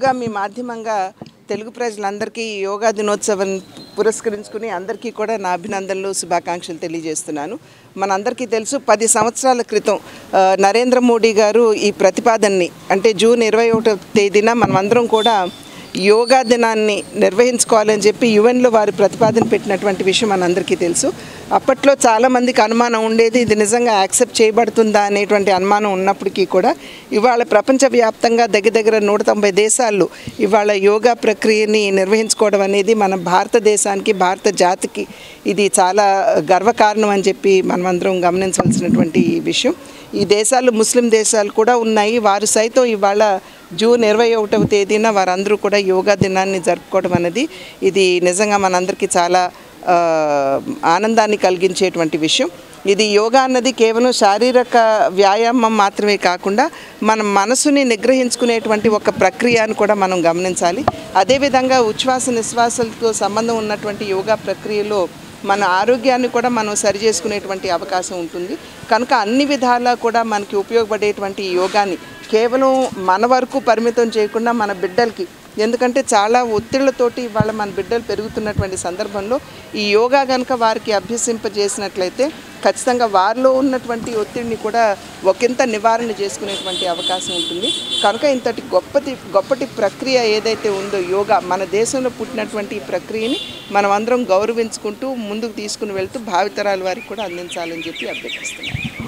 ముందుగా మీ మాధ్యమంగా తెలుగు ప్రజలందరికీ యోగా దినోత్సవం పురస్కరించుకుని అందరికీ కూడా నా అభినందనలు శుభాకాంక్షలు తెలియజేస్తున్నాను. మనందరికీ తెలుసు 10 సంవత్సరాల క్రితం నరేంద్ర మోడీ గారు ఈ ప్రతిపాదనని అంటే జూన్ 21వ తేదీన మనమందరం కూడా యోగా దినాన్ని నిర్వహించుకోవాలని చెప్పి యుఎన్లో వారు ప్రతిపాదన పెట్టినటువంటి విషయం మనందరికీ తెలుసు. అప్పట్లో చాలామందికి అనుమానం ఉండేది, ఇది నిజంగా యాక్సెప్ట్ చేయబడుతుందా అనేటువంటి అనుమానం ఉన్నప్పటికీ కూడా ఇవాళ ప్రపంచవ్యాప్తంగా దగ్గర 190 దేశాల్లో ఇవాళ యోగా ప్రక్రియని నిర్వహించుకోవడం అనేది మన భారతదేశానికి, భారత జాతికి ఇది చాలా గర్వకారణం అని చెప్పి మనమందరం గమనించవలసినటువంటి విషయం. ఈ దేశాలు ముస్లిం దేశాలు కూడా ఉన్నాయి. వారు సైతం ఇవాళ జూన్ 21వ తేదీన వారందరూ కూడా యోగా దినాన్ని జరుపుకోవడం అనేది ఇది నిజంగా మనందరికీ చాలా ఆనందాన్ని కలిగించేటువంటి విషయం. ఇది యోగా అన్నది కేవలం శారీరక వ్యాయామం మాత్రమే కాకుండా మన మనసుని నిగ్రహించుకునేటువంటి ఒక ప్రక్రియ అని కూడా మనం గమనించాలి. అదేవిధంగా ఉచ్ఛ్వాస నిశ్వాసాలతో సంబంధం ఉన్నటువంటి యోగా ప్రక్రియలో మన ఆరోగ్యాన్ని కూడా మనం సరి చేసుకునేటువంటి అవకాశం ఉంటుంది. కనుక అన్ని విధాలా కూడా మనకి ఉపయోగపడేటువంటి యోగాని కేవలం మన వరకు పరిమితం చేయకుండా మన బిడ్డలకి, ఎందుకంటే చాలా ఒత్తిళ్లతోటి ఇవాళ మన బిడ్డలు పెరుగుతున్నటువంటి సందర్భంలో ఈ యోగా కనుక వారికి అభ్యసింపజేసినట్లయితే ఖచ్చితంగా వారిలో ఉన్నటువంటి ఒత్తిడిని కూడా ఒకంత నివారణ చేసుకునేటువంటి అవకాశం ఉంటుంది. కనుక ఇంతటి గొప్పటి ప్రక్రియ ఏదైతే ఉందో యోగా, మన దేశంలో పుట్టినటువంటి ఈ ప్రక్రియని మనం అందరం గౌరవించుకుంటూ ముందుకు తీసుకుని వెళ్తూ భావితరాల వారికి కూడా అందించాలని చెప్పి అభ్యర్థిస్తున్నాను.